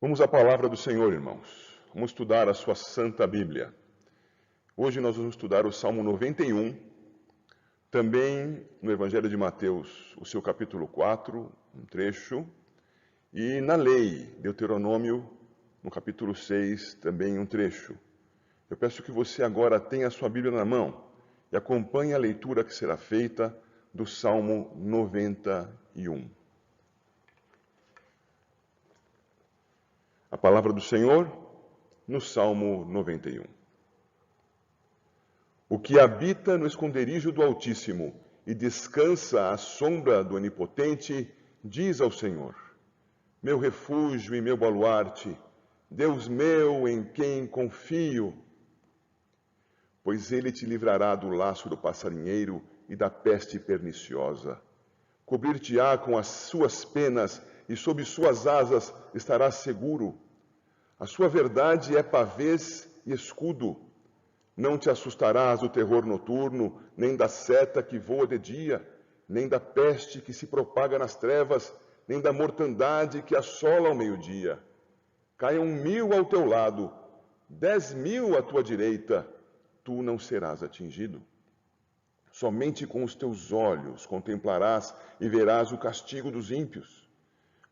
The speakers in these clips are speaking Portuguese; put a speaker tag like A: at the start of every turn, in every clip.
A: Vamos à palavra do Senhor, irmãos. Vamos estudar a sua Santa Bíblia. Hoje nós vamos estudar o Salmo 91, também no Evangelho de Mateus, o seu capítulo 4, um trecho, e na Lei, Deuteronômio, no capítulo 6, também um trecho. Eu peço que você agora tenha a sua Bíblia na mão e acompanhe a leitura que será feita do Salmo 91. A palavra do Senhor no Salmo 91. O que habita no esconderijo do Altíssimo e descansa à sombra do Onipotente, diz ao Senhor: meu refúgio e meu baluarte, Deus meu em quem confio. Pois ele te livrará do laço do passarinheiro e da peste perniciosa. Cobrir-te-á com as suas penas e sob suas asas estarás seguro. A sua verdade é pavês e escudo. Não te assustarás do terror noturno, nem da seta que voa de dia, nem da peste que se propaga nas trevas, nem da mortandade que assola ao meio-dia. Caiam 1000 ao teu lado, 10.000 à tua direita, tu não serás atingido. Somente com os teus olhos contemplarás e verás o castigo dos ímpios.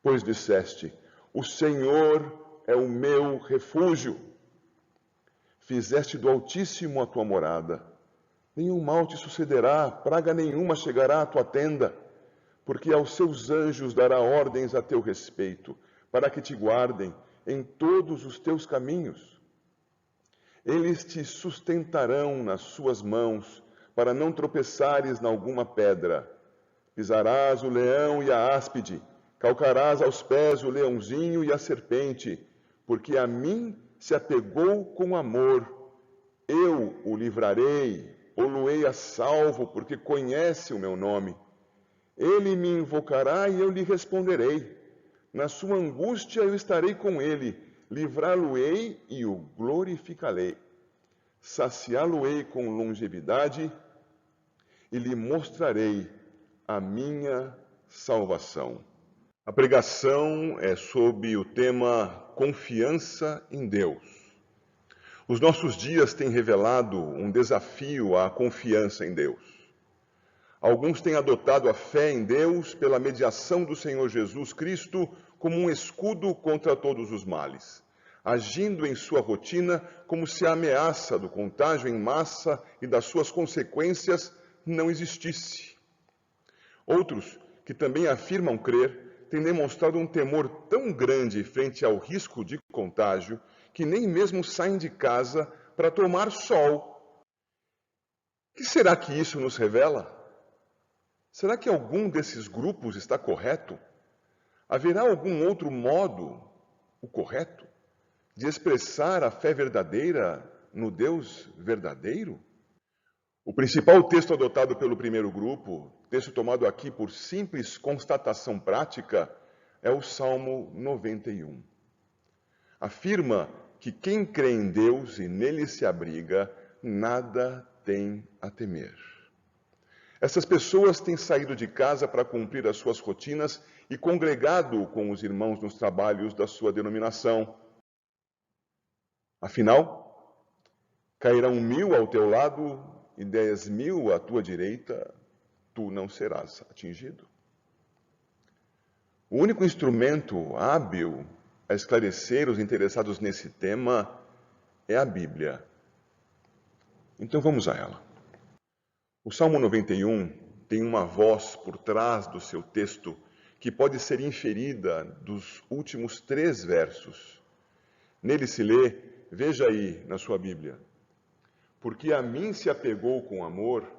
A: Pois disseste: o Senhor é o meu refúgio. Fizeste do Altíssimo a tua morada. Nenhum mal te sucederá, praga nenhuma chegará à tua tenda, porque aos seus anjos dará ordens a teu respeito, para que te guardem em todos os teus caminhos. Eles te sustentarão nas suas mãos, para não tropeçares em alguma pedra. Pisarás o leão e a áspide, calcarás aos pés o leãozinho e a serpente, porque a mim se apegou com amor. Eu o livrarei, pô-lo-ei a salvo, porque conhece o meu nome. Ele me invocará e eu lhe responderei. Na sua angústia eu estarei com ele, livrá-lo-ei e o glorificarei. Saciá-lo-ei com longevidade e lhe mostrarei a minha salvação. A pregação é sob o tema Confiança em Deus. Os nossos dias têm revelado um desafio à confiança em Deus. Alguns têm adotado a fé em Deus pela mediação do Senhor Jesus Cristo como um escudo contra todos os males, agindo em sua rotina como se a ameaça do contágio em massa e das suas consequências não existisse. Outros, que também afirmam crer, têm demonstrado um temor tão grande frente ao risco de contágio que nem mesmo saem de casa para tomar sol. O que será que isso nos revela? Será que algum desses grupos está correto? Haverá algum outro modo, o correto, de expressar a fé verdadeira no Deus verdadeiro? O principal texto adotado pelo primeiro grupo, texto tomado aqui por simples constatação prática, é o Salmo 91. Afirma que quem crê em Deus e nele se abriga, nada tem a temer. Essas pessoas têm saído de casa para cumprir as suas rotinas e congregado com os irmãos nos trabalhos da sua denominação. Afinal, cairão 1000 ao teu lado e 10.000 à tua direita, tu não serás atingido. O único instrumento hábil a esclarecer os interessados nesse tema é a Bíblia. Então vamos a ela. O Salmo 91 tem uma voz por trás do seu texto que pode ser inferida dos últimos 3 versos. Nele se lê, veja aí na sua Bíblia: porque a mim se apegou com amor,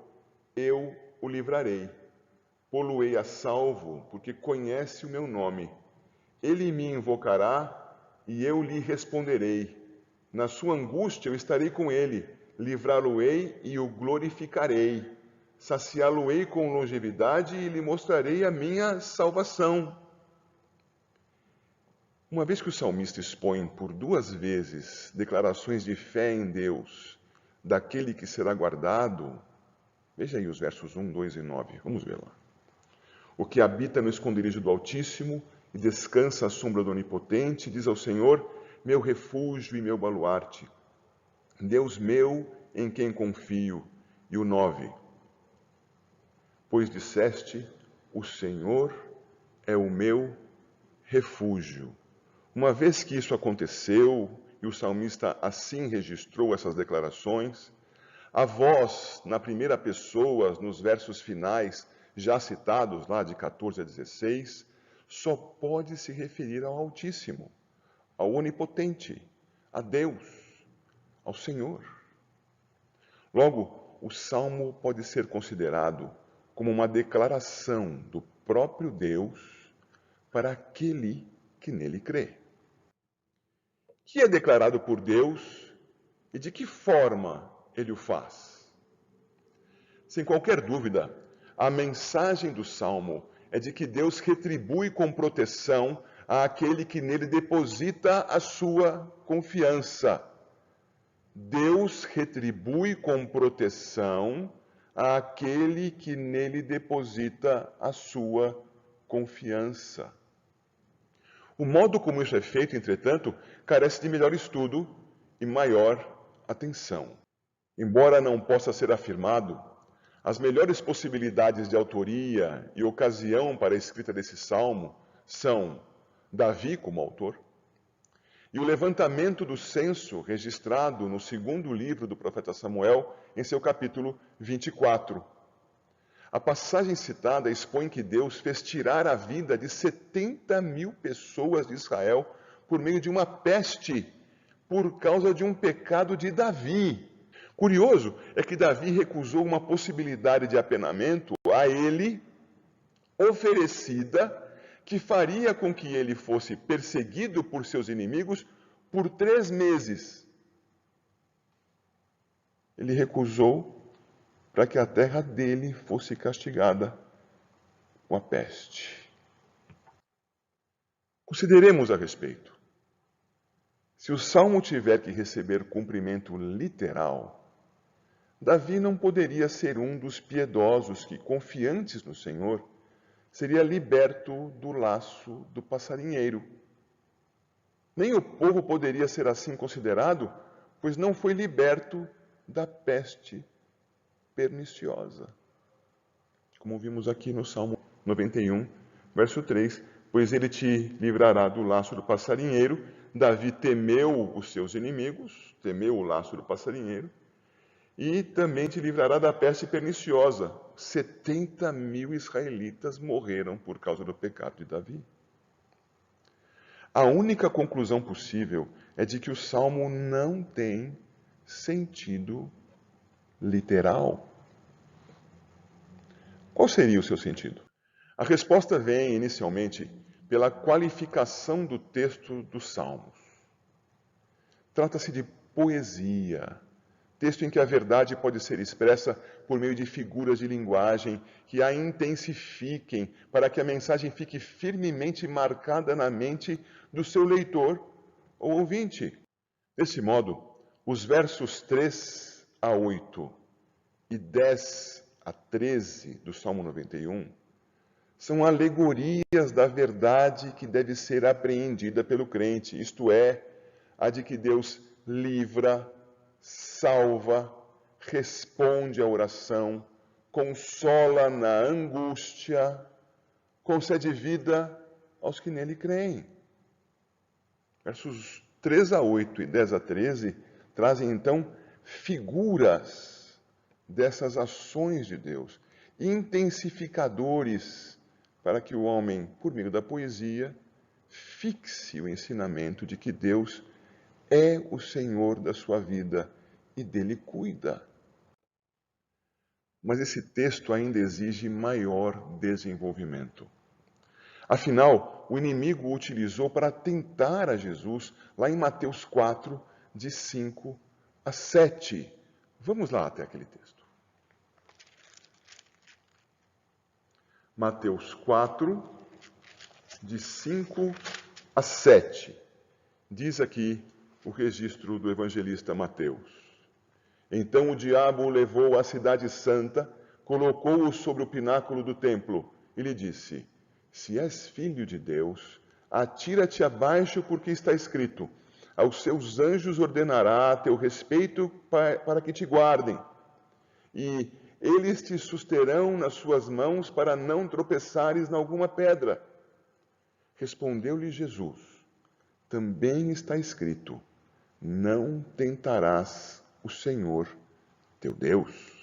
A: eu o livrarei. Pô-lo-ei a salvo, porque conhece o meu nome. Ele me invocará e eu lhe responderei. Na sua angústia eu estarei com ele, livrá-lo-ei e o glorificarei. Saciá-lo-ei com longevidade e lhe mostrarei a minha salvação. Uma vez que o salmista expõe por 2 vezes declarações de fé em Deus, daquele que será guardado, veja aí os versos 1, 2 e 9, vamos ver lá. O que habita no esconderijo do Altíssimo e descansa à sombra do Onipotente, diz ao Senhor, meu refúgio e meu baluarte, Deus meu em quem confio. E o 9, pois disseste, o Senhor é o meu refúgio. Uma vez que isso aconteceu, e o salmista assim registrou essas declarações, a voz, na primeira pessoa, nos versos finais, já citados, lá de 14 a 16, só pode se referir ao Altíssimo, ao Onipotente, a Deus, ao Senhor. Logo, o Salmo pode ser considerado como uma declaração do próprio Deus para aquele que nele crê. Que é declarado por Deus e de que forma ele o faz? Sem qualquer dúvida, a mensagem do Salmo é de que Deus retribui com proteção àquele que nele deposita a sua confiança. Deus retribui com proteção àquele que nele deposita a sua confiança. O modo como isso é feito, entretanto, carece de melhor estudo e maior atenção. Embora não possa ser afirmado, as melhores possibilidades de autoria e ocasião para a escrita desse salmo são Davi como autor, e o levantamento do censo registrado no segundo livro do profeta Samuel, em seu capítulo 24. A passagem citada expõe que Deus fez tirar a vida de 70.000 pessoas de Israel por meio de uma peste, por causa de um pecado de Davi. Curioso é que Davi recusou uma possibilidade de apenamento a ele oferecida, que faria com que ele fosse perseguido por seus inimigos por 3 meses. Ele recusou para que a terra dele fosse castigada com a peste. Consideremos a respeito. Se o Salmo tiver que receber cumprimento literal, Davi não poderia ser um dos piedosos que, confiantes no Senhor, seria liberto do laço do passarinheiro. Nem o povo poderia ser assim considerado, pois não foi liberto da peste perniciosa. Como vimos aqui no Salmo 91, verso 3, pois ele te livrará do laço do passarinheiro. Davi temeu os seus inimigos, temeu o laço do passarinheiro, e também te livrará da peste perniciosa. 70.000 israelitas morreram por causa do pecado de Davi. A única conclusão possível é de que o Salmo não tem sentido literal. Qual seria o seu sentido? A resposta vem, inicialmente, pela qualificação do texto dos Salmos. Trata-se de poesia, texto em que a verdade pode ser expressa por meio de figuras de linguagem que a intensifiquem para que a mensagem fique firmemente marcada na mente do seu leitor ou ouvinte. Desse modo, os versos 3 a 8 e 10 a 13 do Salmo 91 são alegorias da verdade que deve ser apreendida pelo crente, isto é, a de que Deus livra, salva, responde à oração, consola na angústia, concede vida aos que nele creem. Versos 3 a 8 e 10 a 13 trazem então figuras dessas ações de Deus, intensificadores para que o homem, por meio da poesia, fixe o ensinamento de que Deus é o Senhor da sua vida e dele cuida. Mas esse texto ainda exige maior desenvolvimento. Afinal, o inimigo o utilizou para tentar a Jesus, lá em Mateus 4, de 5 a 7. Vamos lá até aquele texto. Mateus 4, de 5 a 7. Diz aqui o registro do evangelista Mateus. Então o diabo o levou à cidade santa, colocou-o sobre o pináculo do templo e lhe disse: Se és filho de Deus, atira-te abaixo, porque está escrito: aos seus anjos ordenará a teu respeito para que te guardem, e eles te susterão nas suas mãos para não tropeçares em alguma pedra. Respondeu-lhe Jesus: também está escrito: não tentarás o Senhor teu Deus.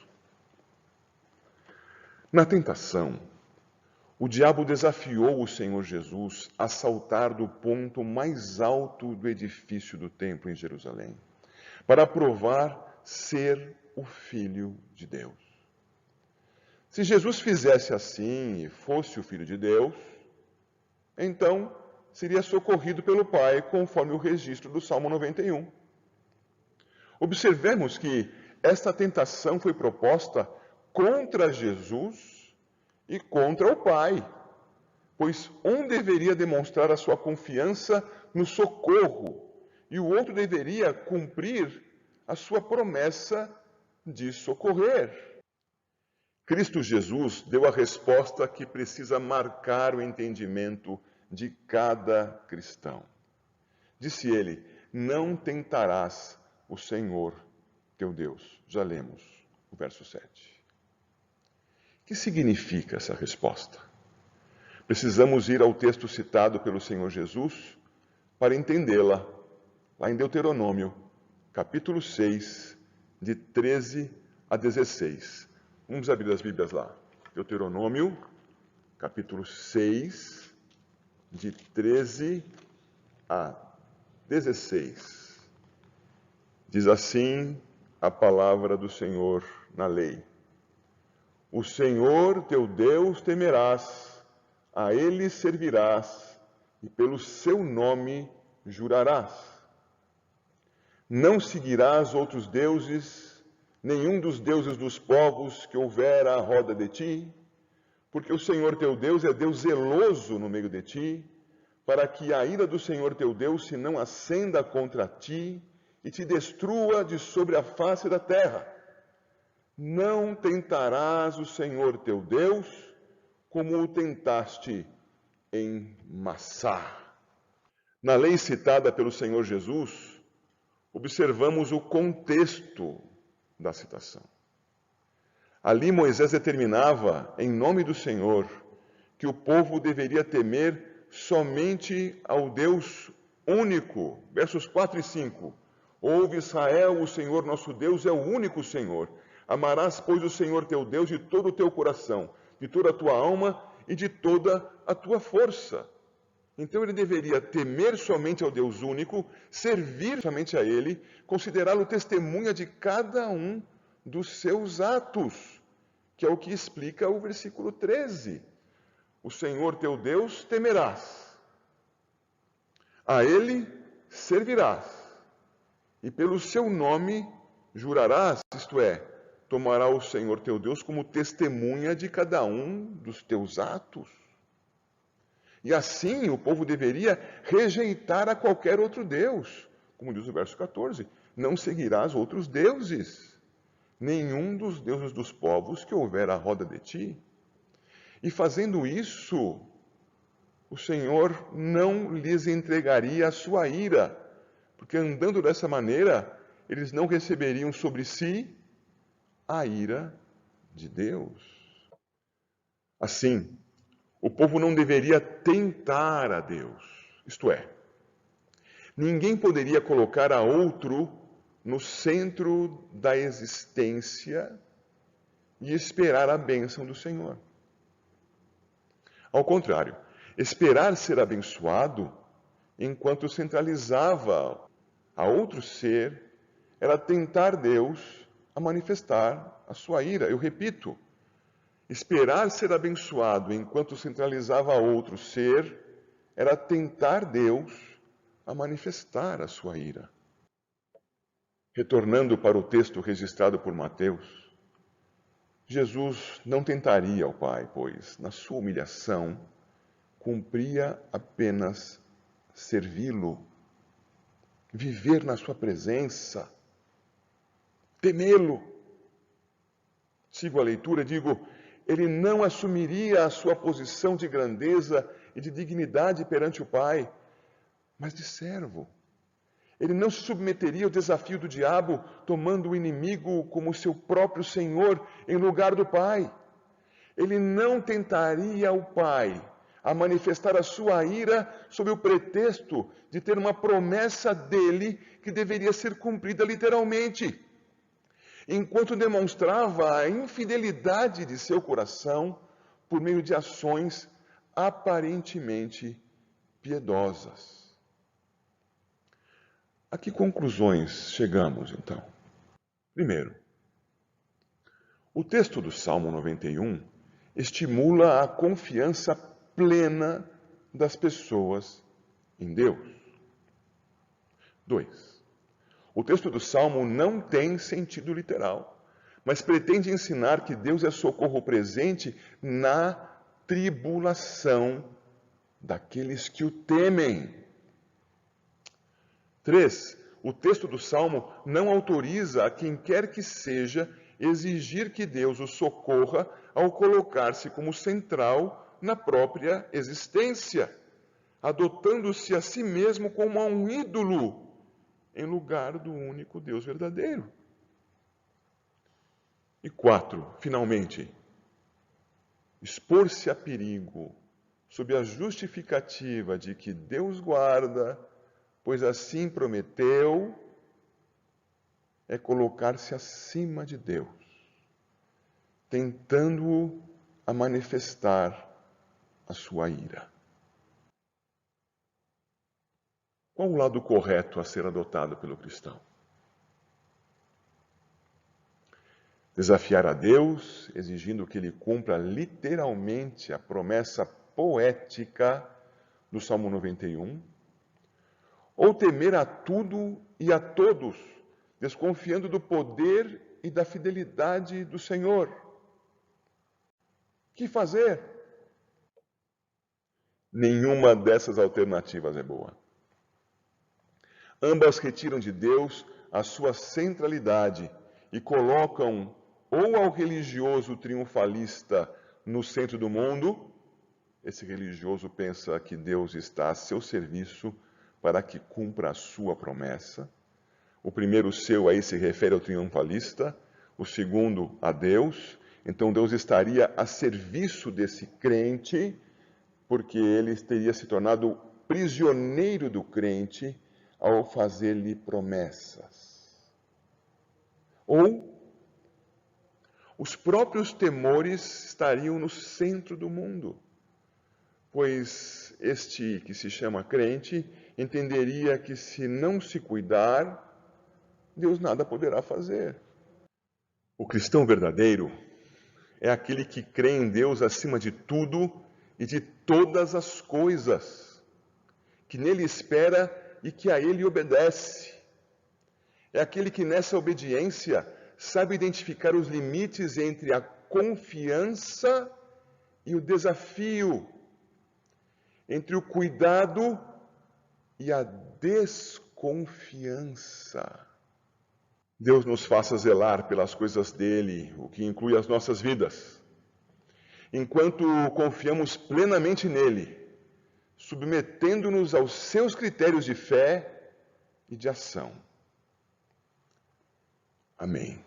A: Na tentação, o diabo desafiou o Senhor Jesus a saltar do ponto mais alto do edifício do templo em Jerusalém, para provar ser o Filho de Deus. Se Jesus fizesse assim e fosse o Filho de Deus, então seria socorrido pelo Pai, conforme o registro do Salmo 91. Observemos que esta tentação foi proposta contra Jesus e contra o Pai, pois um deveria demonstrar a sua confiança no socorro e o outro deveria cumprir a sua promessa de socorrer. Cristo Jesus deu a resposta que precisa marcar o entendimento de cada cristão. Disse ele: não tentarás o Senhor teu Deus. Já lemos o verso 7. O que significa essa resposta? Precisamos ir ao texto citado pelo Senhor Jesus para entendê-la, lá em Deuteronômio, capítulo 6, de 13 a 16. Vamos abrir as Bíblias lá. Deuteronômio, capítulo 6, de 13 a 16. Diz assim a palavra do Senhor na lei: o Senhor teu Deus temerás, a Ele servirás e pelo seu nome jurarás. Não seguirás outros deuses, nenhum dos deuses dos povos que houver à roda de ti, porque o Senhor teu Deus é Deus zeloso no meio de ti, para que a ira do Senhor teu Deus se não acenda contra ti e te destrua de sobre a face da terra. Não tentarás o Senhor teu Deus como o tentaste em Massá. Na lei citada pelo Senhor Jesus, observamos o contexto da citação. Ali Moisés determinava, em nome do Senhor, que o povo deveria temer somente ao Deus único. Versos 4 e 5. Ouve, Israel, o Senhor nosso Deus é o único Senhor. Amarás, pois, o Senhor teu Deus de todo o teu coração, de toda a tua alma e de toda a tua força. Então ele deveria temer somente ao Deus único, servir somente a Ele, considerá-lo testemunha de cada um dos seus atos, que é o que explica o versículo 13. O Senhor teu Deus temerás, a Ele servirás, e pelo seu nome jurarás, isto é, tomará o Senhor teu Deus como testemunha de cada um dos teus atos. E assim o povo deveria rejeitar a qualquer outro Deus. Como diz o verso 14, não seguirás outros deuses, nenhum dos deuses dos povos que houver à roda de ti. E fazendo isso, o Senhor não lhes entregaria a sua ira, porque andando dessa maneira, eles não receberiam sobre si a ira de Deus. Assim, o povo não deveria tentar a Deus, isto é, ninguém poderia colocar a outro no centro da existência e esperar a bênção do Senhor. Ao contrário, esperar ser abençoado enquanto centralizava a outro ser era tentar Deus a manifestar a sua ira. Eu repito, esperar ser abençoado enquanto centralizava a outro ser era tentar Deus a manifestar a sua ira. Retornando para o texto registrado por Mateus, Jesus não tentaria ao Pai, pois, na sua humilhação, cumpria apenas servi-lo, viver na sua presença, temê-lo. Sigo a leitura, digo, ele não assumiria a sua posição de grandeza e de dignidade perante o Pai, mas de servo. Ele não se submeteria ao desafio do diabo, tomando o inimigo como seu próprio Senhor em lugar do Pai. Ele não tentaria o Pai a manifestar a sua ira sob o pretexto de ter uma promessa dele que deveria ser cumprida literalmente, enquanto demonstrava a infidelidade de seu coração por meio de ações aparentemente piedosas. A que conclusões chegamos, então? Primeiro, o texto do Salmo 91 estimula a confiança plena das pessoas em Deus. 2. O texto do Salmo não tem sentido literal, mas pretende ensinar que Deus é socorro presente na tribulação daqueles que o temem. 3. O texto do Salmo não autoriza a quem quer que seja exigir que Deus o socorra ao colocar-se como central na própria existência, adotando-se a si mesmo como um ídolo em lugar do único Deus verdadeiro. E 4, finalmente, expor-se a perigo sob a justificativa de que Deus guarda, pois assim prometeu, é colocar-se acima de Deus, tentando-o a manifestar a sua ira. Qual o lado correto a ser adotado pelo cristão? Desafiar a Deus, exigindo que ele cumpra literalmente a promessa poética do Salmo 91, ou temer a tudo e a todos, desconfiando do poder e da fidelidade do Senhor? Que fazer? Nenhuma dessas alternativas é boa. Ambas retiram de Deus a sua centralidade e colocam ou ao religioso triunfalista no centro do mundo. Esse religioso pensa que Deus está a seu serviço para que cumpra a sua promessa. O primeiro seu aí se refere ao triunfalista, o segundo a Deus. Então Deus estaria a serviço desse crente, porque ele teria se tornado prisioneiro do crente ao fazer-lhe promessas. Ou os próprios temores estariam no centro do mundo, pois este que se chama crente entenderia que se não se cuidar, Deus nada poderá fazer. O cristão verdadeiro é aquele que crê em Deus acima de tudo e de todas as coisas, que nele espera e que a ele obedece. É aquele que nessa obediência sabe identificar os limites entre a confiança e o desafio, entre o cuidado e a desconfiança. Deus nos faça zelar pelas coisas dele, o que inclui as nossas vidas, enquanto confiamos plenamente nele, submetendo-nos aos seus critérios de fé e de ação. Amém.